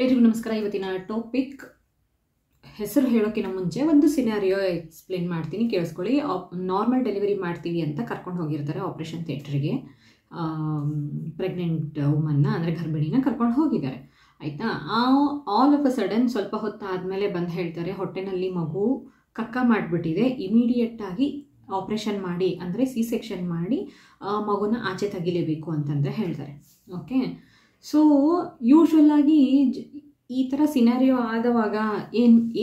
ಎಲ್ರಿಗೂ ನಮಸ್ಕಾರ. ಇವತ್ತಿನ ಟಾಪಿಕ್ ಹೆಸರು ಹೇಳೋಕ್ಕಿಂತ ಮುಂಚೆ ಒಂದು ಸಿನಾರಿಯೋ ಎಕ್ಸ್ಪ್ಲೇನ್ ಮಾಡ್ತೀನಿ, ಕೇಳಿಸ್ಕೊಳ್ಳಿ. ನಾರ್ಮಲ್ ಡೆಲಿವರಿ ಮಾಡ್ತೀವಿ ಅಂತ ಕರ್ಕೊಂಡು ಹೋಗಿರ್ತಾರೆ ಆಪ್ರೇಷನ್ ಥಿಯೇಟ್ರಿಗೆ. ಪ್ರೆಗ್ನೆಂಟ್ ವುಮನ್ನ ಅಂದರೆ ಗರ್ಭಿಣಿನ ಕರ್ಕೊಂಡು ಹೋಗಿದ್ದಾರೆ, ಆಯಿತಾ. ಆಲ್ ಆಫ್ ಅ ಸಡನ್ ಸ್ವಲ್ಪ ಹೊತ್ತಾದಮೇಲೆ ಬಂದು ಹೇಳ್ತಾರೆ ಹೊಟ್ಟೆನಲ್ಲಿ ಮಗು ಕಕ್ಕ ಮಾಡಿಬಿಟ್ಟಿದೆ, ಇಮಿಡಿಯೇಟಾಗಿ ಆಪ್ರೇಷನ್ ಮಾಡಿ ಅಂದರೆ ಸಿ ಸೆಕ್ಷನ್ ಮಾಡಿ ಮಗುನ ಆಚೆ ತೆಗಿಲೇಬೇಕು ಅಂತಂದರೆ ಹೇಳ್ತಾರೆ. ಓಕೆ, ಸೊ ಯೂಶ್ವಲ್ಲಾಗಿ ಈ ಥರ ಸಿನಾರಿಯೋ ಆದವಾಗ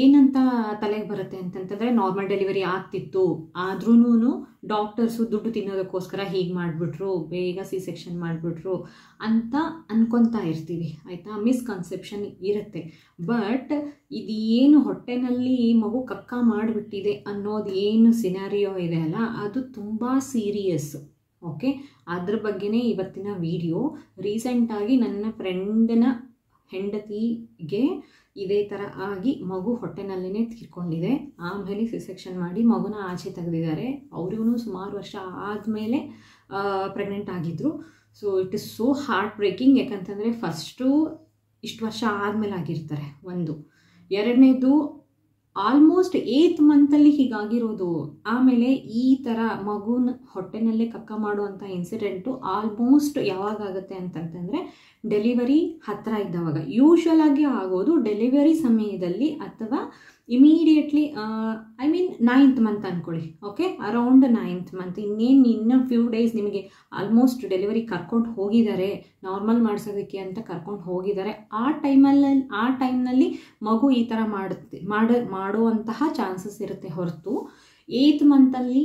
ಏನಂತ ತಲೆಗೆ ಬರುತ್ತೆ ಅಂತಂತಂದರೆ, ನಾರ್ಮಲ್ ಡೆಲಿವರಿ ಆಗ್ತಿತ್ತು ಆದ್ರೂ ಡಾಕ್ಟರ್ಸು ದುಡ್ಡು ತಿನ್ನೋದಕ್ಕೋಸ್ಕರ ಹೀಗೆ ಮಾಡಿಬಿಟ್ರು, ಬೇಗ ಸಿ ಸೆಕ್ಷನ್ ಮಾಡಿಬಿಟ್ರು ಅಂತ ಅನ್ಕೊತಾ ಇರ್ತೀವಿ, ಆಯಿತಾ. ಮಿಸ್ಕನ್ಸೆಪ್ಷನ್ ಇರುತ್ತೆ. ಬಟ್ ಇದು ಏನು ಹೊಟ್ಟೆನಲ್ಲಿ ಮಗು ಕಕ್ಕ ಮಾಡಿಬಿಟ್ಟಿದೆ ಅನ್ನೋದು ಏನು ಸಿನಾರಿಯೋ ಇದೆ ಅಲ್ಲ, ಅದು ತುಂಬ ಸೀರಿಯಸ್ಸು. ಓಕೆ, ಅದ್ರ ಬಗ್ಗೆನೇ ಇವತ್ತಿನ ವಿಡಿಯೋ. ರೀಸೆಂಟಾಗಿ ನನ್ನ ಫ್ರೆಂಡನ ಹೆಂಡತಿಗೆ ಇದೇ ಥರ ಆಗಿ ಮಗು ಹೊಟ್ಟೆನಲ್ಲೇ ತೀರ್ಕೊಂಡಿದೆ. ಆಮೇಲೆ ಸಿ ಸೆಕ್ಷನ್ ಮಾಡಿ ಮಗುನ ಆಚೆ ತೆಗೆದಿದ್ದಾರೆ. ಅವರಿಗೂ ಸುಮಾರು ವರ್ಷ ಆದಮೇಲೆ ಪ್ರೆಗ್ನೆಂಟ್ ಆಗಿದ್ದರು. So it is so heart breaking. ಯಾಕಂತಂದರೆ ಫಸ್ಟು ಇಷ್ಟು ವರ್ಷ ಆದಮೇಲೆ ಆಗಿರ್ತಾರೆ, ಒಂದು. ಎರಡನೇದು ಆಲ್ಮೋಸ್ಟ್ 8th ಮಂತಲ್ಲಿ ಹೀಗಾಗಿರೋದು. ಆಮೇಲೆ ಈ ಥರ ಮಗುನ ಹೊಟ್ಟೆನಲ್ಲೇ ಕಕ್ಕ ಮಾಡುವಂಥ ಇನ್ಸಿಡೆಂಟು ಆಲ್ಮೋಸ್ಟ್ ಯಾವಾಗುತ್ತೆ ಅಂತಂತಂದರೆ ಡೆಲಿವರಿ ಹತ್ತಿರ ಇದ್ದವಾಗ. ಯೂಶ್ವಲ್ ಆಗಿ ಆಗೋದು ಡೆಲಿವರಿ ಸಮಯದಲ್ಲಿ ಅಥವಾ immediately, I mean 9th month ಅಂದ್ಕೊಳ್ಳಿ. Okay, around 9th month. ಇನ್ನೂ ಫ್ಯೂ ಡೇಸ್ ನಿಮಗೆ ಆಲ್ಮೋಸ್ಟ್ ಡೆಲಿವರಿ ಕರ್ಕೊಂಡು ಹೋಗಿದ್ದಾರೆ, ನಾರ್ಮಲ್ ಮಾಡಿಸೋದಕ್ಕೆ ಅಂತ ಕರ್ಕೊಂಡು ಹೋಗಿದ್ದಾರೆ. ಆ ಟೈಮ್ನಲ್ಲಿ ಮಗು ಈ ಥರ ಮಾಡುವಂತಹ ಚಾನ್ಸಸ್ ಇರುತ್ತೆ ಹೊರತು 8th ಮಂತಲ್ಲಿ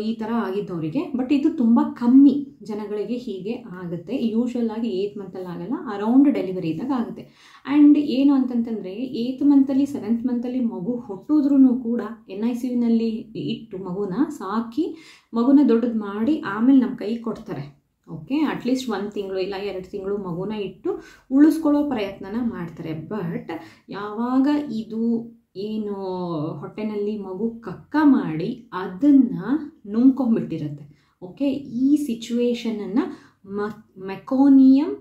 ಈ ಥರ ಆಗಿದ್ದವರಿಗೆ. ಬಟ್ ಇದು ತುಂಬ ಕಮ್ಮಿ ಜನಗಳಿಗೆ ಹೀಗೆ ಆಗುತ್ತೆ. ಯೂಶ್ವಲ್ಲಾಗಿ 8th ಮಂತಲ್ಲಿ ಆಗಲ್ಲ, ಅರೌಂಡ್ ಡೆಲಿವರಿ ಇದ್ದಾಗ ಆಗುತ್ತೆ. ಆ್ಯಂಡ್ ಏನು ಅಂತಂತಂದರೆ 8th ಮಂತಲ್ಲಿ 7th ಮಂತಲ್ಲಿ ಮಗು ಹುಟ್ಟಿದ್ರೂ ಕೂಡ NICUನಲ್ಲಿ ಇಟ್ಟು ಮಗುನ ಸಾಕಿ ಮಗುನ ದೊಡ್ಡದು ಮಾಡಿ ಆಮೇಲೆ ನಮ್ಮ ಕೈ ಕೊಡ್ತಾರೆ. ಓಕೆ, ಅಟ್ಲೀಸ್ಟ್ 1 ತಿಂಗಳು ಇಲ್ಲ 2 ತಿಂಗಳು ಮಗುನ ಇಟ್ಟು ಉಳಿಸ್ಕೊಳ್ಳೋ ಪ್ರಯತ್ನನ ಮಾಡ್ತಾರೆ. ಬಟ್ ಯಾವಾಗ ಇದು ಏನು ಹೊಟ್ಟೆನಲ್ಲಿ ಮಗು ಕಕ್ಕ ಮಾಡಿ ಅದನ್ನು ನುಂಗ್ಕೊಂಡ್ಬಿಟ್ಟಿರುತ್ತೆ, ಓಕೆ, ಈ ಸಿಚುವೇಶನನ್ನು ಮೆಕೋನಿಯಮ್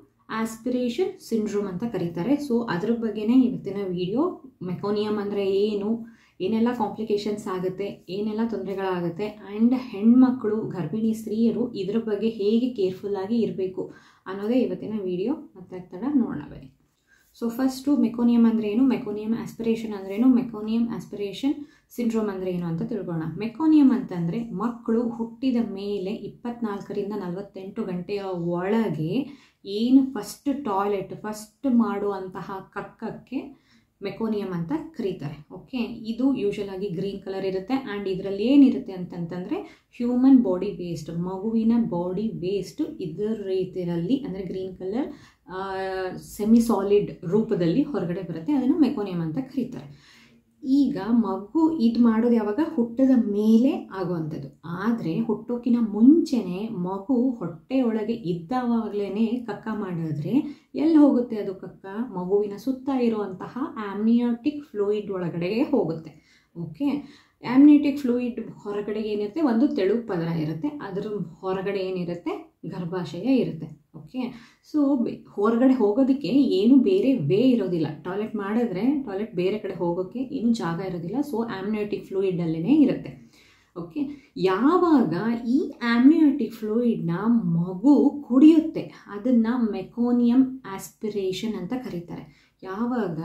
ಆಸ್ಪಿರೇಷನ್ ಸಿಂಡ್ರೋಮ್ ಅಂತ ಕರೀತಾರೆ. ಸೊ ಅದ್ರ ಬಗ್ಗೆನೇ ಇವತ್ತಿನ ವಿಡಿಯೋ. ಮೆಕೋನಿಯಮ್ ಅಂದರೆ ಏನು, ಏನೆಲ್ಲ ಕಾಂಪ್ಲಿಕೇಶನ್ಸ್ ಆಗುತ್ತೆ, ಏನೆಲ್ಲ ತೊಂದರೆಗಳಾಗುತ್ತೆ, ಆ್ಯಂಡ್ ಹೆಣ್ಮಕ್ಳು ಗರ್ಭಿಣಿ ಸ್ತ್ರೀಯರು ಇದ್ರ ಬಗ್ಗೆ ಹೇಗೆ ಕೇರ್ಫುಲ್ಲಾಗಿ ಇರಬೇಕು ಅನ್ನೋದೇ ಇವತ್ತಿನ ವಿಡಿಯೋ. ಮತ್ತೆ ತಡ ನೋಡೋಣ ಬನ್ನಿ. ಸೊ ಫಸ್ಟು ಮೆಕೋನಿಯಮ್ ಅಂದರೆ ಏನು, ಮೆಕೋನಿಯಮ್ ಆಸ್ಪಿರೇಷನ್ ಅಂದ್ರೇನು, ಮೆಕೋನಿಯಮ್ ಆಸ್ಪಿರೇಷನ್ ಸಿಂಡ್ರೋಮ್ ಅಂದರೆ ಏನು ಅಂತ ತಿಳ್ಕೊಳ್ಳೋಣ. ಮೆಕೋನಿಯಮ್ ಅಂತಂದರೆ ಮಕ್ಕಳು ಹುಟ್ಟಿದ ಮೇಲೆ 24ರಿಂದ 48 ಗಂಟೆಯ ಒಳಗೆ ಏನು ಫಸ್ಟ್ ಮಾಡುವಂತಹ ಕಕ್ಕಕ್ಕೆ ಮೆಕೋನಿಯಮ್ ಅಂತ ಕರೀತಾರೆ. ಓಕೆ, ಇದು ಯೂಶಲಾಗಿ ಗ್ರೀನ್ ಕಲರ್ ಇರುತ್ತೆ. ಆ್ಯಂಡ್ ಇದರಲ್ಲಿ ಏನಿರುತ್ತೆ ಅಂತಂತಂದರೆ ಹ್ಯೂಮನ್ ಬಾಡಿ ವೇಸ್ಟ್, ಮಗುವಿನ ಬಾಡಿ ವೇಸ್ಟ್ ಇದರ ರೀತಿಯಲ್ಲಿ ಅಂದರೆ ಗ್ರೀನ್ ಕಲರ್ ಸೆಮಿ ಸಾಲಿಡ್ ರೂಪದಲ್ಲಿ ಹೊರಗಡೆ ಬರುತ್ತೆ. ಅದನ್ನು ಮೆಕೋನಿಯಮ್ ಅಂತ ಕರೀತಾರೆ. ಈಗ ಮಗು ಇದು ಮಾಡೋದು ಯಾವಾಗ, ಹುಟ್ಟಿದ ಮೇಲೆ ಆಗುವಂಥದ್ದು. ಆದರೆ ಹುಟ್ಟೋಕ್ಕಿಂತ ಮುಂಚೆನೇ ಮಗು ಹೊಟ್ಟೆಯೊಳಗೆ ಇದ್ದಾವಾಗಲೇ ಕಕ್ಕ ಮಾಡಿದ್ರೆ ಎಲ್ಲಿ ಹೋಗುತ್ತೆ ಅದು ಕಕ್ಕ? ಮಗುವಿನ ಸುತ್ತ ಇರುವಂತಹ ಆಮ್ನಿಯಾಟಿಕ್ ಫ್ಲೂಯಿಡ್ ಒಳಗಡೆಗೆ ಹೋಗುತ್ತೆ. ಓಕೆ, ಆಮ್ನಿಯಾಟಿಕ್ ಫ್ಲೂಯಿಡ್ ಹೊರಗಡೆಗೆ ಏನಿರುತ್ತೆ, ಒಂದು ತೆಳು ಪದರ ಇರುತ್ತೆ, ಅದರ ಹೊರಗಡೆ ಏನಿರುತ್ತೆ, ಗರ್ಭಾಶಯ ಇರುತ್ತೆ. ಓಕೆ, ಸೊ ಹೊರಗಡೆ ಹೋಗೋದಕ್ಕೆ ಏನು ಬೇರೆ ವೇ ಇರೋದಿಲ್ಲ. ಟಾಯ್ಲೆಟ್ ಮಾಡಿದ್ರೆ ಟಾಯ್ಲೆಟ್ ಬೇರೆ ಕಡೆ ಹೋಗೋಕ್ಕೆ ಏನು ಜಾಗ ಇರೋದಿಲ್ಲ. ಸೊ ಆಮ್ನಿಯಾಟಿಕ್ ಫ್ಲೂಯಿಡಲ್ಲೇ ಇರುತ್ತೆ. ಓಕೆ, ಯಾವಾಗ ಈ ಆಮ್ನಿಯಾಟಿಕ್ ಫ್ಲೂಯಿಡ್ನ ಮಗು ಕುಡಿಯುತ್ತೆ ಅದನ್ನು ಮೆಕೋನಿಯಮ್ ಆಸ್ಪಿರೇಷನ್ ಅಂತ ಕರೀತಾರೆ. ಯಾವಾಗ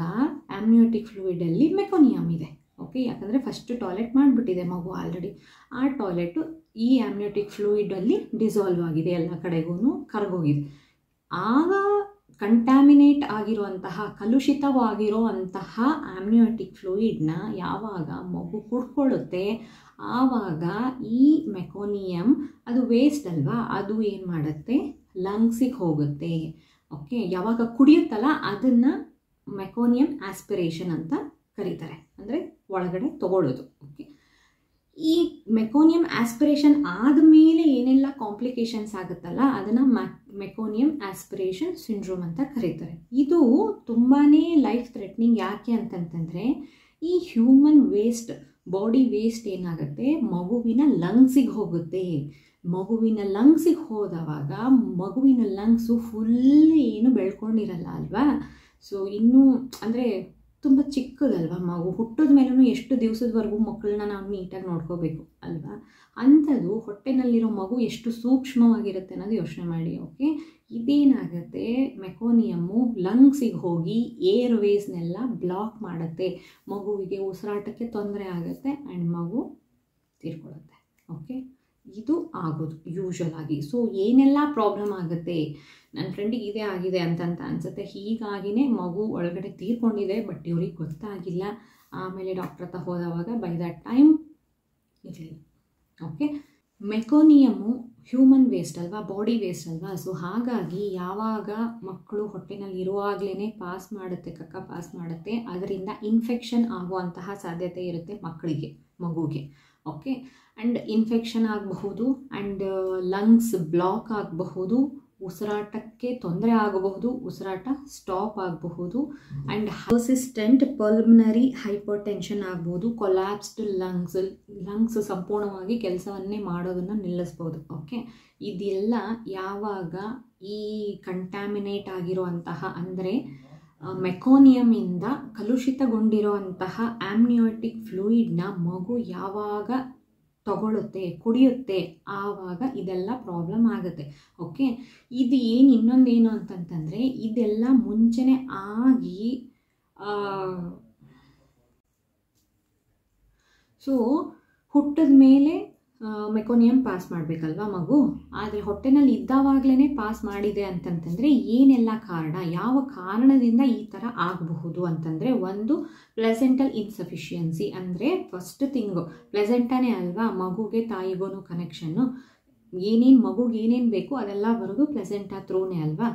ಆಮ್ನಿಯಾಟಿಕ್ ಫ್ಲೂಯಿಡಲ್ಲಿ ಮೆಕೋನಿಯಮ್ ಇದೆ. ಓಕೆ, ಯಾಕಂದರೆ ಫಸ್ಟ್ ಟಾಯ್ಲೆಟ್ ಮಾಡಿಬಿಟ್ಟಿದೆ ಮಗು ಆಲ್ರೆಡಿ. ಆ ಟಾಯ್ಲೆಟು ಈ ಆಮ್ನಿಯಾಟಿಕ್ ಫ್ಲೂಯಿಡಲ್ಲಿ ಡಿಸಾಲ್ವ್ ಆಗಿದೆ, ಎಲ್ಲ ಕಡೆಗೂ ಕರಗೋಗಿದೆ. ಆಗ ಕಂಟ್ಯಾಮಿನೇಟ್ ಆಗಿರುವಂತಹ, ಕಲುಷಿತವಾಗಿರುವಂತಹ ಆಮ್ನಿಯಾಟಿಕ್ ಫ್ಲೂಯಿಡ್ನ ಯಾವಾಗ ಮಗು ಕುಡ್ಕೊಳ್ಳುತ್ತೆ ಆವಾಗ ಈ ಮೆಕೋನಿಯಮ್, ಅದು ವೇಸ್ಟ್ ಅಲ್ವಾ, ಅದು ಏನು ಮಾಡುತ್ತೆ, ಲಂಗ್ಸಿಗೆ ಹೋಗುತ್ತೆ. ಓಕೆ, ಯಾವಾಗ ಕುಡಿಯುತ್ತಲ್ಲ ಅದನ್ನು ಮೆಕೋನಿಯಮ್ ಆಸ್ಪಿರೇಷನ್ ಅಂತ ಕರೀತಾರೆ, ಅಂದರೆ ಒಳಗಡೆ ತಗೊಳ್ಳೋದು. ಓಕೆ, ಈ ಮೆಕೋನಿಯಮ್ ಆಸ್ಪಿರೇಷನ್ ಆದಮೇಲೆ ಏನೆಲ್ಲ ಕಾಂಪ್ಲಿಕೇಶನ್ಸ್ ಆಗುತ್ತಲ್ಲ ಅದನ್ನು ಮೆಕೋನಿಯಮ್ ಆಸ್ಪಿರೇಷನ್ ಸಿಂಡ್ರೋಮ್ ಅಂತ ಕರೀತಾರೆ. ಇದು ತುಂಬಾ ಲೈಫ್ ಥ್ರೆಟ್ನಿಂಗ್. ಯಾಕೆ ಅಂತಂತಂದರೆ ಈ ಹ್ಯೂಮನ್ ವೇಸ್ಟ್, ಬಾಡಿ ವೇಸ್ಟ್ ಏನಾಗುತ್ತೆ, ಮಗುವಿನ ಲಂಗ್ಸಿಗೆ ಹೋಗುತ್ತೆ. ಮಗುವಿನ ಲಂಗ್ಸಿಗೆ ಹೋದವಾಗ ಮಗುವಿನ ಲಂಗ್ಸು ಫುಲ್ ಏನು ಬೆಳ್ಕೊಂಡಿರಲ್ಲ ಅಲ್ವಾ. ಸೊ ಇನ್ನೂ ಅಂದರೆ ತುಂಬ ಚಿಕ್ಕದಲ್ವ ಮಗು, ಹುಟ್ಟಿದ ಮೇಲೂ ಎಷ್ಟು ದಿವಸದವರೆಗೂ ಮಕ್ಕಳನ್ನ ನಾವು ನೀಟಾಗಿ ನೋಡ್ಕೋಬೇಕು ಅಲ್ವಾ. ಅಂಥದ್ದು ಹೊಟ್ಟೆನಲ್ಲಿರೋ ಮಗು ಎಷ್ಟು ಸೂಕ್ಷ್ಮವಾಗಿರುತ್ತೆ ಅನ್ನೋದು ಯೋಚನೆ ಮಾಡಿ. ಓಕೆ, ಇದೇನಾಗುತ್ತೆ, ಮೆಕೋನಿಯಮ್ಮು ಲಂಗ್ಸಿಗೆ ಹೋಗಿ ಏರ್ವೇಸ್ನೆಲ್ಲ ಬ್ಲಾಕ್ ಮಾಡುತ್ತೆ, ಮಗುವಿಗೆ ಉಸಿರಾಟಕ್ಕೆ ತೊಂದರೆ ಆಗುತ್ತೆ ಆ್ಯಂಡ್ ಮಗು ತೀರ್ಕೊಳ್ಳುತ್ತೆ. ಓಕೆ, ಇದು ಆಗೋದು ಯೂಶ್ವಲ್ ಆಗಿ. ಸೊ ಏನೆಲ್ಲ ಪ್ರಾಬ್ಲಮ್ ಆಗುತ್ತೆ, ನನ್ನ ಫ್ರೆಂಡಿಗೆ ಇದೇ ಆಗಿದೆ ಅಂತ ಅನಿಸುತ್ತೆ, ಹೀಗಾಗಿನೇ ಮಗು ಒಳಗಡೆ ತೀರ್ಕೊಂಡಿದೆ, ಬಟ್ ಇವ್ರಿಗೆ ಗೊತ್ತಾಗಿಲ್ಲ. ಆಮೇಲೆ ಡಾಕ್ಟ್ರ್ ಹತ್ರ ಹೋದವಾಗ ಬೈ ದಟ್ ಟೈಮ್ ಇರಲಿಲ್ಲ. ಓಕೆ, ಮೆಕೋನಿಯಮ್ಮು ಹ್ಯೂಮನ್ ವೇಸ್ಟ್ ಅಲ್ವಾ, ಬಾಡಿ ವೇಸ್ಟ್ ಅಲ್ವಾ. ಸೊ ಹಾಗಾಗಿ ಯಾವಾಗ ಮಕ್ಕಳು ಹೊಟ್ಟೆನಲ್ಲಿ ಇರುವಾಗಲೇ ಪಾಸ್ ಮಾಡುತ್ತೆ, ಕಕ್ಕ ಪಾಸ್ ಮಾಡುತ್ತೆ, ಅದರಿಂದ ಇನ್ಫೆಕ್ಷನ್ ಆಗುವಂತಹ ಸಾಧ್ಯತೆ ಇರುತ್ತೆ ಮಗುಗೆ. ಓಕೆ, ಆ್ಯಂಡ್ ಇನ್ಫೆಕ್ಷನ್ ಆಗಬಹುದು, ಆ್ಯಂಡ್ ಲಂಗ್ಸ್ ಬ್ಲಾಕ್ ಆಗಬಹುದು, ಉಸಿರಾಟಕ್ಕೆ ತೊಂದರೆ ಆಗಬಹುದು, ಉಸಿರಾಟ ಸ್ಟಾಪ್ ಆಗಬಹುದು, ಆ್ಯಂಡ್ ಪರ್ಸಿಸ್ಟೆಂಟ್ ಪಲ್ಮನರಿ ಹೈಪರ್ಟೆನ್ಷನ್ ಆಗ್ಬೋದು, ಕೊಲ್ಯಾಪ್ಸ್ಡ್ ಲಂಗ್ಸ್ ಸಂಪೂರ್ಣವಾಗಿ ಕೆಲಸವನ್ನೇ ಮಾಡೋದನ್ನು ನಿಲ್ಲಿಸ್ಬೋದು. ಓಕೆ, ಇದೆಲ್ಲ ಯಾವಾಗ ಈ ಕಂಟ್ಯಾಮಿನೇಟ್ ಆಗಿರುವಂತಹ ಅಂದರೆ ಮೆಕೋನಿಯಮಿಂದ ಕಲುಷಿತಗೊಂಡಿರುವಂತಹ ಆಮ್ನಿಯೋಟಿಕ್ ಫ್ಲೂಯಿಡ್ನ ಮಗು ಯಾವಾಗ ತಗೊಳುತ್ತೆ, ಕುಡಿಯುತ್ತೆ, ಆವಾಗ ಇದೆಲ್ಲ ಪ್ರಾಬ್ಲಮ್ ಆಗುತ್ತೆ. ಓಕೆ, ಇದು ಏನು ಇನ್ನೊಂದೇನು ಅಂತಂತಂದರೆ, ಇದೆಲ್ಲ ಮುಂಚೆನೇ ಆಗಿ ಸೊ ಹುಟ್ಟಿದ ಮೇಲೆ ಮೆಕೋನಿಯಮ್ ಪಾಸ್ ಮಾಡಬೇಕಲ್ವ ಮಗು, ಆದರೆ ಹೊಟ್ಟೆನಲ್ಲಿ ಇದ್ದಾವಾಗಲೇ ಪಾಸ್ ಮಾಡಿದೆ ಅಂತಂತಂದರೆ ಏನೆಲ್ಲ ಕಾರಣ, ಯಾವ ಕಾರಣದಿಂದ ಈ ಥರ ಆಗಬಹುದು ಅಂತಂದರೆ, ಒಂದು ಪ್ಲೆಸೆಂಟಲ್ ಇನ್ಸಫಿಷಿಯನ್ಸಿ, ಅಂದರೆ ಫಸ್ಟ್ ಥಿಂಗು ಪ್ಲೆಸೆಂಟಾನೇ ಅಲ್ವಾ ಮಗುಗೆ ತಾಯಿಗೂ ಕನೆಕ್ಷನ್ನು, ಮಗುಗೆ ಏನೇನು ಬೇಕು ಅದೆಲ್ಲ ಬರೋದು ಪ್ಲೆಸೆಂಟಾ ಥ್ರೂನೇ ಅಲ್ವಾ.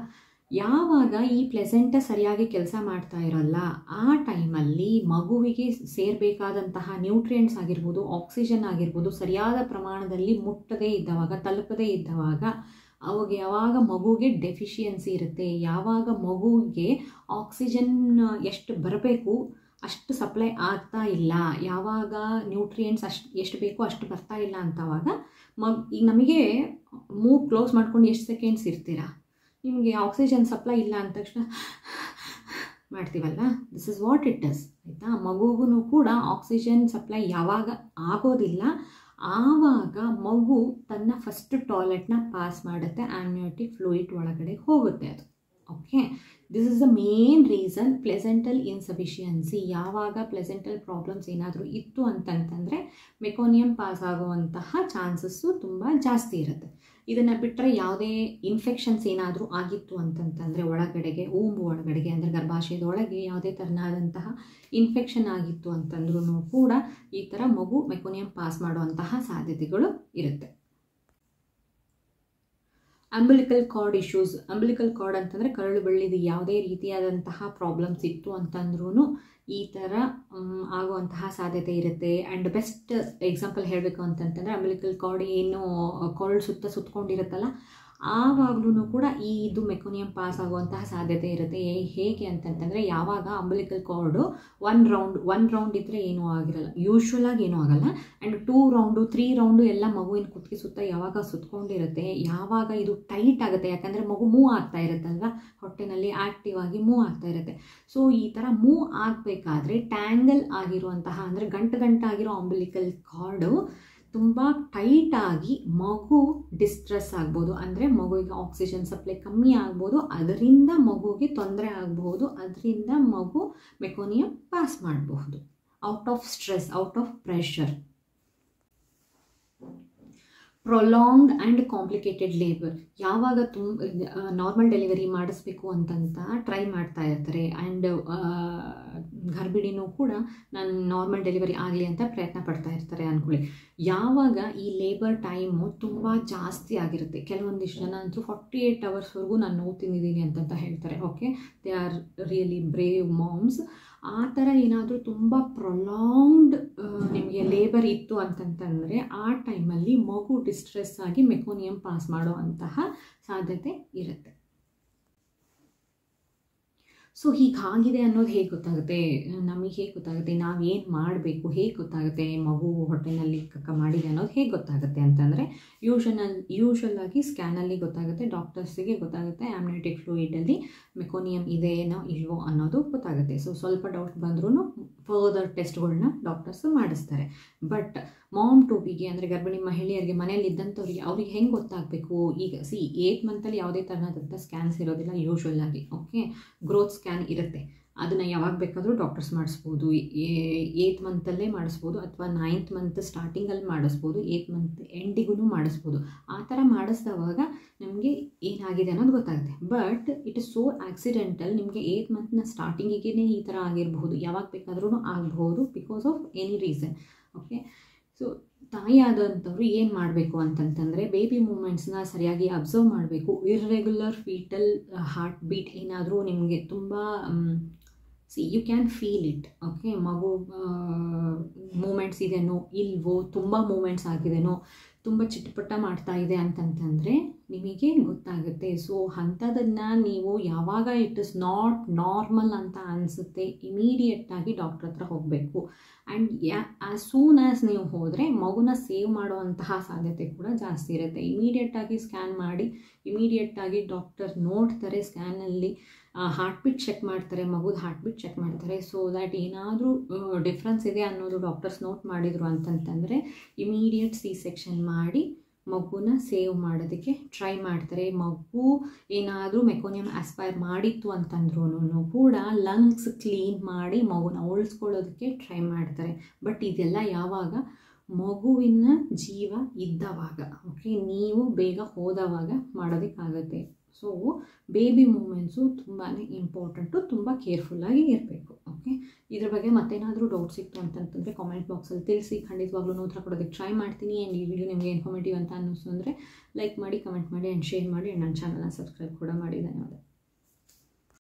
ಯಾವಾಗ ಈ ಪ್ಲೆಸೆಂಟ ಸರಿಯಾಗಿ ಕೆಲಸ ಮಾಡ್ತಾ ಇರೋಲ್ಲ, ಆ ಟೈಮಲ್ಲಿ ಮಗುವಿಗೆ ಸೇರಬೇಕಾದಂತಹ ನ್ಯೂಟ್ರಿಯೆಂಟ್ಸ್ ಆಗಿರ್ಬೋದು, ಆಕ್ಸಿಜನ್ ಆಗಿರ್ಬೋದು ಸರಿಯಾದ ಪ್ರಮಾಣದಲ್ಲಿ ತಲುಪದೇ ಇದ್ದವಾಗ ಅವಾಗ ಯಾವಾಗ ಮಗುಗೆ ಡೆಫಿಷಿಯನ್ಸಿ ಇರುತ್ತೆ, ಯಾವಾಗ ಮಗುವಿಗೆ ಆಕ್ಸಿಜನ್ ಎಷ್ಟು ಬರಬೇಕು ಅಷ್ಟು ಸಪ್ಲೈ ಆಗ್ತಾ ಇಲ್ಲ, ಯಾವಾಗ ನ್ಯೂಟ್ರಿಯೆಂಟ್ಸ್ ಎಷ್ಟು ಬೇಕೋ ಅಷ್ಟು ಬರ್ತಾ ಇಲ್ಲ ಅಂತವಾಗ ಈಗ ನಮಗೆ ಮೂಗು ಕ್ಲೋಸ್ ಮಾಡ್ಕೊಂಡು ಎಷ್ಟು ಸೆಕೆಂಡ್ಸ್ ಇರ್ತೀರಾ, ನಿಮಗೆ ಆಕ್ಸಿಜನ್ ಸಪ್ಲೈ ಇಲ್ಲ ಅಂದ ತಕ್ಷಣ ಮಾಡ್ತೀವಲ್ಲ, this is what it is ಆಯಿತಾ. ಮಗುಗೂ ಕೂಡ ಆಕ್ಸಿಜನ್ ಸಪ್ಲೈ ಯಾವಾಗ ಆಗೋದಿಲ್ಲ ಆವಾಗ ಮಗು ತನ್ನ ಫಸ್ಟ್ ಟಾಯ್ಲೆಟ್ನ ಪಾಸ್ ಮಾಡುತ್ತೆ, ಆಮ್ನಿಯೋಟಿಕ್ ಫ್ಲೂಯಿಡ್ ಒಳಗಡೆ ಹೋಗುತ್ತೆ ಅದು. Okay, this is the main reason placental insufficiency. ಯಾವಾಗ ಪ್ಲೆಸೆಂಟಲ್ ಪ್ರಾಬ್ಲಮ್ಸ್ ಏನಾದರೂ ಇತ್ತು ಅಂತಂತಂದರೆ ಮೆಕೋನಿಯಮ್ ಪಾಸ್ ಆಗುವಂತಹ ಚಾನ್ಸಸ್ಸು ತುಂಬ ಜಾಸ್ತಿ ಇರುತ್ತೆ. ಇದನ್ನು ಬಿಟ್ಟರೆ ಯಾವುದೇ ಇನ್ಫೆಕ್ಷನ್ಸ್ ಏನಾದರೂ ಆಗಿತ್ತು ಅಂತಂತಂದರೆ ಒಳಗಡೆಗೆ ಒಳಗಡೆಗೆ ಅಂದರೆ ಗರ್ಭಾಶಯದ ಒಳಗೆ ಯಾವುದೇ ಥರನಾದಂತಹ ಇನ್ಫೆಕ್ಷನ್ ಆಗಿತ್ತು ಅಂತಂದ್ರೂ ಕೂಡ ಈ ಥರ ಮಗು ಮೆಕೋನಿಯಮ್ ಪಾಸ್ ಮಾಡುವಂತಹ ಸಾಧ್ಯತೆಗಳು ಇರುತ್ತೆ. Umbilical card issues, umbilical card ಅಂತಂದರೆ ಕರಳು ಬಳ್ಳಿದು ಯಾವುದೇ ರೀತಿಯಾದಂತಹ ಪ್ರಾಬ್ಲಮ್ಸ್ ಇತ್ತು ಅಂತಂದ್ರೂ ಈ ಥರ ಆಗುವಂತಹ ಸಾಧ್ಯತೆ ಇರುತ್ತೆ. ಆ್ಯಂಡ್ ಬೆಸ್ಟ್ ಎಕ್ಸಾಂಪಲ್ ಹೇಳಬೇಕು ಅಂತಂತಂದರೆ ಅಂಬಿಲಿಕಲ್ ಕಾರ್ಡ್ ಏನು ಕೊರಳು ಸುತ್ತಕೊಂಡಿರುತ್ತಲ್ಲ ಆವಾಗಲೂ ಕೂಡ ಇದು ಮೆಕೋನಿಯಮ್ ಪಾಸ್ ಆಗುವಂತಹ ಸಾಧ್ಯತೆ ಇರುತ್ತೆ. ಹೇಗೆ ಅಂತಂತಂದರೆ ಯಾವಾಗ ಅಂಬಿಲಿಕಲ್ ಕಾರ್ಡು ಒನ್ ರೌಂಡ್ ಇದ್ದರೆ ಏನೂ ಆಗಿರಲ್ಲ, ಯೂಶ್ವಲಾಗಿ ಏನೂ ಆಗಲ್ಲ. ಆ್ಯಂಡ್ 2 ರೌಂಡು 3 ರೌಂಡು ಎಲ್ಲ ಮಗುವಿನ ಕುತ್ತಿಗೆ ಸುತ್ತ ಯಾವಾಗ ಸುತ್ತಕೊಂಡಿರುತ್ತೆ, ಯಾವಾಗ ಇದು ಟೈಟ್ ಆಗುತ್ತೆ, ಯಾಕಂದರೆ ಮಗು ಮೂವ್ ಆಗ್ತಾ ಇರುತ್ತಲ್ವ ಹೊಟ್ಟೆನಲ್ಲಿ ಆ್ಯಕ್ಟಿವ್ ಆಗಿ ಮೂವ್ ಆಗ್ತಾ ಇರುತ್ತೆ. ಸೊ ಈ ಥರ ಮೂವ್ ಆಗಬೇಕಾದ್ರೆ ಟ್ಯಾಂಗಲ್ ಆಗಿರುವಂತಹ ಅಂದರೆ ಗಂಟಾಗಿರೋ ಅಂಬಿಲಿಕಲ್ ಕಾರ್ಡು ತುಂಬ ಟೈಟಾಗಿ ಮಗು ಡಿಸ್ಟ್ರೆಸ್ ಆಗ್ಬೋದು, ಅಂದರೆ ಮಗುವಿಗೆ ಆಕ್ಸಿಜನ್ ಸಪ್ಲೈ ಕಮ್ಮಿ ಆಗ್ಬೋದು, ಅದರಿಂದ ಮಗುವಿಗೆ ತೊಂದರೆ ಆಗಬಹುದು, ಅದರಿಂದ ಮಗು ಮೆಕೋನಿಯಮ್ ಪಾಸ್ ಮಾಡಬಹುದು out of stress, out of pressure. Prolonged and complicated labour, ಯಾವಾಗ ನಾರ್ಮಲ್ ಡೆಲಿವರಿ ಮಾಡಿಸ್ಬೇಕು ಅಂತಂತ ಟ್ರೈ ಮಾಡ್ತಾ ಇರ್ತಾರೆ, ಆ್ಯಂಡ್ ಗರ್ಭಿಣಿನೂ ಕೂಡ ನಾನು ನಾರ್ಮಲ್ ಡೆಲಿವರಿ ಆಗಲಿ ಅಂತ ಪ್ರಯತ್ನ ಪಡ್ತಾ ಇರ್ತಾರೆ ಅಂದ್ಕೊಳ್ಳಿ. ಯಾವಾಗ ಈ ಲೇಬರ್ ಟೈಮು ತುಂಬ ಜಾಸ್ತಿ ಆಗಿರುತ್ತೆ, ಕೆಲವೊಂದಿಷ್ಟು ಜನ ಅಂತೂ 48 ಅವರ್ಸ್ವರೆಗೂ ನಾನು ನೋವು ತಿಂದಿದ್ದೀನಿ ಅಂತಂತ ಹೇಳ್ತಾರೆ. Okay, they are really brave moms. ಆ ಥರ ಏನಾದರೂ ತುಂಬ ಪ್ರೊಲಾಂಗ್ಡ್ ನಿಮಗೆ ಲೇಬರ್ ಇತ್ತು ಅಂತಂತಂದರೆ ಆ ಟೈಮಲ್ಲಿ ಮಗು ಡಿಸ್ಟ್ರೆಸ್ ಆಗಿ ಮೆಕೋನಿಯಮ್ ಪಾಸ್ ಮಾಡೋ ಅಂತಹ ಸಾಧ್ಯತೆ ಇರುತ್ತೆ. ಸೊ ಹೀಗಾಗಿದೆ ಅನ್ನೋದು ಹೇಗೆ ಗೊತ್ತಾಗುತ್ತೆ, ನಮಗೆ ಹೇಗೆ ಗೊತ್ತಾಗುತ್ತೆ, ನಾವೇನು ಮಾಡಬೇಕು ಹೇಗೆ ಗೊತ್ತಾಗುತ್ತೆ, ಮಗು ಹೊಟ್ಟೆನಲ್ಲಿ ಕಕ್ಕ ಮಾಡಿದೆ ಅನ್ನೋದು ಹೇಗೆ ಗೊತ್ತಾಗುತ್ತೆ ಅಂತಂದರೆ ಯೂಶಲ್ ಆಗಿ ಸ್ಕ್ಯಾನಲ್ಲಿ ಗೊತ್ತಾಗುತ್ತೆ, ಡಾಕ್ಟರ್ಸಿಗೆ ಗೊತ್ತಾಗುತ್ತೆ ಆಮ್ನಿಯೋಟಿಕ್ ಫ್ಲೂಯಿಡಲ್ಲಿ ಮೆಕೋನಿಯಮ್ ಇದೆಯೋ ಇಲ್ವೋ ಅನ್ನೋದು ಗೊತ್ತಾಗುತ್ತೆ. ಸೊ ಸ್ವಲ್ಪ ಡೌಟ್ ಬಂದ್ರೂ ಫರ್ದರ್ ಟೆಸ್ಟ್ಗಳನ್ನ ಡಾಕ್ಟರ್ಸ್ ಮಾಡಿಸ್ತಾರೆ. ಬಟ್ ಮಾಮ್ ಟು ಬಿಗೆ ಅಂದರೆ ಗರ್ಭಿಣಿ ಮಹಿಳೆಯರಿಗೆ ಮನೇಲಿ ಇದ್ದಂಥವ್ರಿಗೆ ಅವ್ರಿಗೆ ಹೆಂಗೆ ಗೊತ್ತಾಗಬೇಕು, ಈಗ 8 ಮಂತಲ್ಲಿ ಯಾವುದೇ ಥರನಾದಂಥ ಸ್ಕ್ಯಾನ್ಸ್ ಇರೋದಿಲ್ಲ ಯೂಶ್ವಲ್ ಆಗಿ. ಓಕೆ, ಗ್ರೋತ್ ಸ್ಕ್ಯಾನ್ ಇರುತ್ತೆ, ಅದನ್ನು ಯಾವಾಗ ಬೇಕಾದರೂ ಡಾಕ್ಟರ್ಸ್ ಮಾಡಿಸ್ಬೋದು. 8th ಮಂತಲ್ಲೇ ಮಾಡಿಸ್ಬೋದು ಅಥವಾ 9th ಮಂತ್ ಸ್ಟಾರ್ಟಿಂಗಲ್ಲಿ ಮಾಡಿಸ್ಬೋದು, 8th ಮಂತ್ ಎಂಡಿಗೂ ಮಾಡಿಸ್ಬೋದು. ಆ ಥರ ಮಾಡಿಸಿದವಾಗ ನಿಮಗೆ ಏನಾಗಿದೆ ಅನ್ನೋದು ಗೊತ್ತಾಗುತ್ತೆ. But it is so accidental, ನಿಮಗೆ 8th ಮಂತ್ನ ಸ್ಟಾರ್ಟಿಂಗಿಗೆ ಈ ಥರ ಆಗಿರಬಹುದು, ಯಾವಾಗ ಬೇಕಾದ್ರೂ ಆಗಬಹುದು because of any reason. Okay, so ತಾಯಿ ಆದಂಥವ್ರು ಏನು ಮಾಡಬೇಕು ಅಂತಂತಂದರೆ ಬೇಬಿ ಮೂಮೆಂಟ್ಸ್ನ ಸರಿಯಾಗಿ ಅಬ್ಸರ್ವ್ ಮಾಡಬೇಕು. ಇರ್ರೆಗ್ಯುಲರ್ ಫೀಟಲ್ ಹಾರ್ಟ್ ಬೀಟ್ ಏನಾದರೂ ನಿಮಗೆ ತುಂಬ you can feel it. Okay, ಮಗು ಮೂಮೆಂಟ್ಸ್ ಇದೆನೋ ಇಲ್ವೋ, ತುಂಬ ಮೂಮೆಂಟ್ಸ್ ಆಗಿದೆನೋ, ತುಂಬ ಚಿಟಪಟ ಮಾಡ್ತಾ ಇದೆ ಅಂತಂತಂದರೆ ನಿಮಗೆ ಗೊತ್ತಾಗುತ್ತೆ. ಸೊ ಅಂಥದನ್ನು ನೀವು ಯಾವಾಗ ಇಟ್ ಇಸ್ ನಾಟ್ ನಾರ್ಮಲ್ ಅಂತ ಅನಿಸುತ್ತೆ ಇಮಿಡಿಯೇಟಾಗಿ ಡಾಕ್ಟ್ರ್ ಹತ್ರ ಹೋಗಬೇಕು. ಆ್ಯಂಡ್ ಆ್ಯಸ್ ಸೂನ್ ಆ್ಯಸ್ ನೀವು ಹೋದರೆ ಮಗುನ ಸೇವ್ ಮಾಡುವಂತಹ ಸಾಧ್ಯತೆ ಕೂಡ ಜಾಸ್ತಿ ಇರುತ್ತೆ. ಇಮಿಡಿಯೇಟಾಗಿ ಸ್ಕ್ಯಾನ್ ಮಾಡಿ ಇಮಿಡಿಯೇಟಾಗಿ ಡಾಕ್ಟರ್ ನೋಡ್ತಾರೆ, ಸ್ಕ್ಯಾನಲ್ಲಿ ಹಾರ್ಟ್ ಬೀಟ್ ಚೆಕ್ ಮಾಡ್ತಾರೆ, ಮಗುದ ಹಾರ್ಟ್ ಬೀಟ್ ಚೆಕ್ ಮಾಡ್ತಾರೆ. ಸೊ ದ್ಯಾಟ್ ಏನಾದರೂ ಡಿಫ್ರೆನ್ಸ್ ಇದೆ ಅನ್ನೋದು ಡಾಕ್ಟರ್ಸ್ ನೋಟ್ ಮಾಡಿದರು ಅಂತಂತಂದರೆ ಇಮಿಡಿಯೇಟ್ C-ಸೆಕ್ಷನ್ ಮಾಡಿ ಮಗುನ ಸೇವ್ ಮಾಡೋದಕ್ಕೆ ಟ್ರೈ ಮಾಡ್ತಾರೆ. ಮಗು ಏನಾದರೂ ಮೆಕೋನಿಯಮ್ ಆಸ್ಪೈರ್ ಮಾಡಿತ್ತು ಅಂತಂದ್ರೂ ಕೂಡ ಲಂಗ್ಸ್ ಕ್ಲೀನ್ ಮಾಡಿ ಮಗುನ ಉಳಿಸ್ಕೊಳ್ಳೋದಕ್ಕೆ ಟ್ರೈ ಮಾಡ್ತಾರೆ. ಬಟ್ ಇದೆಲ್ಲ ಯಾವಾಗ ಮಗುವಿನ ಜೀವ ಇದ್ದವಾಗ, ಓಕೆ, ನೀವು ಬೇಗ ಹೋದವಾಗ ಮಾಡೋದಕ್ಕಾಗತ್ತೆ. ಸೊ ಬೇಬಿ ಮೂಮೆಂಟ್ಸು ತುಂಬಾ ಇಂಪಾರ್ಟೆಂಟು, ತುಂಬ ಕೇರ್ಫುಲ್ಲಾಗಿ ಇರಬೇಕು. ಓಕೆ, ಇದ್ರ ಬಗ್ಗೆ ಮತ್ತೇನಾದರೂ ಡೌಟ್ಸ್ ಇತ್ತು ಅಂತಂತಂದರೆ ಕಾಮೆಂಟ್ ಬಾಕ್ಸಲ್ಲಿ ತಿಳಿಸಿ, ಖಂಡಿತವಾಗ್ಲೂ ಉತ್ತರ ಕೊಡೋದಕ್ಕೆ ಟ್ರೈ ಮಾಡ್ತೀನಿ. ಆ್ಯಂಡ್ ಈ ವಿಡಿಯೋ ನಿಮಗೆ ಇನ್ಫಾರ್ಮೇಟಿವ್ ಅಂತ ಅನ್ನಿಸ್ತು ಅಂದರೆ ಲೈಕ್ ಮಾಡಿ, ಕಮೆಂಟ್ ಮಾಡಿ ಆ್ಯಂಡ್ ಶೇರ್ ಮಾಡಿ. ಆ್ಯಂಡ್ ನನ್ನ ಚಾನಲ್ನ ಸಬ್ಸ್ಕ್ರೈಬ್ ಕೂಡ ಮಾಡಿ. ಧನ್ಯವಾದ.